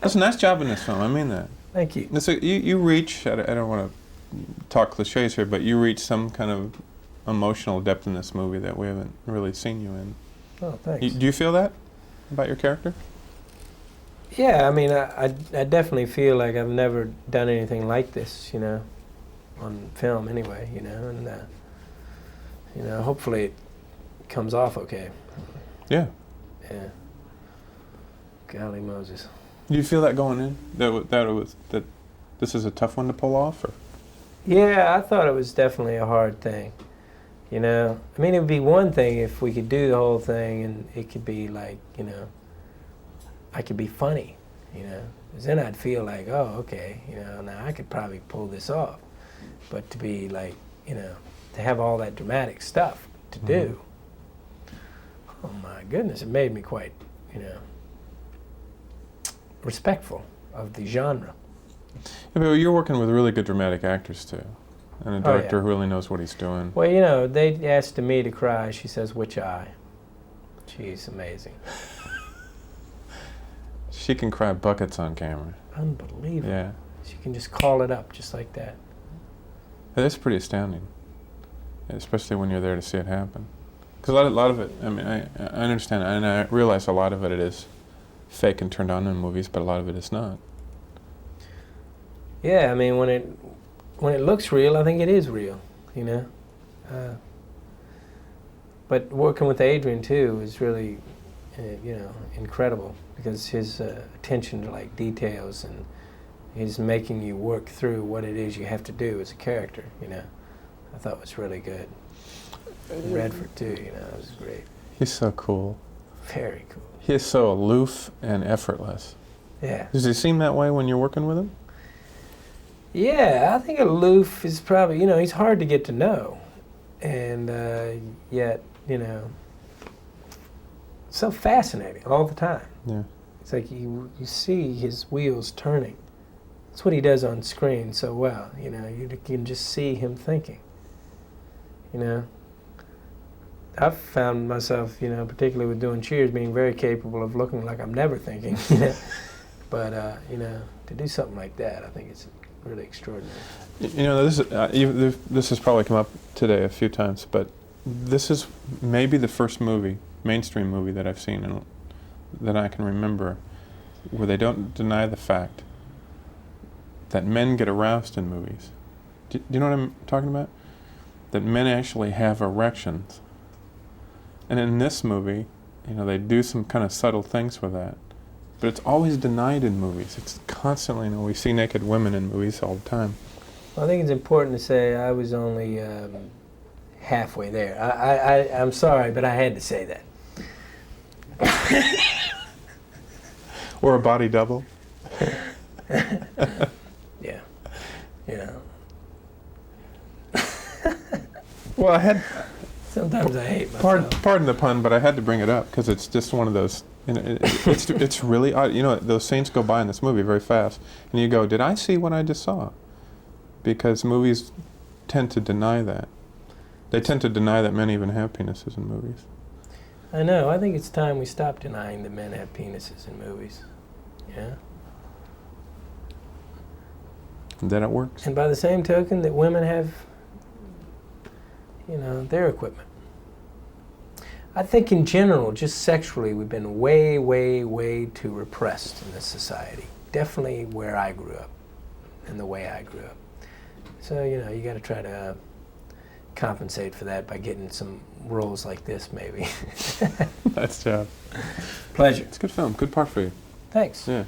That's a nice job in this film. I mean that. Thank you. You reach, I don't want to talk cliches here, but you reach some kind of emotional depth in this movie that we haven't really seen you in. Oh, thanks. Do you feel that about your character? Yeah, I mean, I definitely feel like I've never done anything like this, you know, on film anyway, you know, and, you know, hopefully it comes off okay. Yeah. Yeah. Golly Moses. Do you feel that going in? That this is a tough one to pull off? Or? Yeah, I thought it was definitely a hard thing, you know. I mean, it would be one thing if we could do the whole thing and it could be like, you know, I could be funny, you know. 'Cause then I'd feel like, oh, okay, you know, now I could probably pull this off. But to be like, you know, to have all that dramatic stuff to do, oh my goodness, it made me quite, you know, respectful of the genre. Yeah, but you're working with really good dramatic actors too, and a director who really knows what he's doing. Well, you know, they asked me to cry. She says, which eye? She's amazing. She can cry buckets on camera. Unbelievable. Yeah. She can just call it up just like that. That's pretty astounding, especially when you're there to see it happen. Because a lot of it, I mean, I understand, and I realize a lot of it is fake and turned on in movies, but a lot of it is not. Yeah, I mean, when it looks real, I think it is real, you know. But working with Adrian too is really, you know, incredible because his attention to like details and he's making you work through what it is you have to do as a character, you know. I thought it was really good. Redford too, you know, it was great. He's so cool. Very cool. He is so aloof and effortless. Yeah. Does he seem that way when you're working with him? Yeah, I think aloof is probably, you know, he's hard to get to know. And yet, you know, so fascinating all the time. Yeah. It's like you see his wheels turning. That's what he does on screen so well, you know, you can just see him thinking, you know. I've found myself, you know, particularly with doing Cheers, being very capable of looking like I'm never thinking, you know. But, you know, to do something like that, I think it's really extraordinary. You know, this has probably come up today a few times, but this is maybe the first movie, mainstream movie that I've seen and that I can remember where they don't deny the fact that men get aroused in movies. Do you know what I'm talking about? That men actually have erections. And in this movie, you know, they do some kind of subtle things with that. But it's always denied in movies. It's constantly, you know, we see naked women in movies all the time. Well, I think it's important to say I was only halfway there. I'm sorry, but I had to say that. Or a body double. Yeah, you know. Well, I had... Sometimes I hate myself. Pardon the pun, but I had to bring it up because it's just one of those. You know, it's really odd. You know, those scenes go by in this movie very fast, and you go, "Did I see what I just saw?" Because movies tend to deny that. They tend to deny that men even have penises in movies. I know. I think it's time we stop denying that men have penises in movies. Yeah. And then it works. And by the same token, that women have, you know, their equipment. I think in general, just sexually, we've been way, way, way too repressed in this society. Definitely where I grew up and the way I grew up. So, you know, you got to try to compensate for that by getting some roles like this, maybe. Nice job. Pleasure. It's a good film. Good part for you. Thanks. Yeah.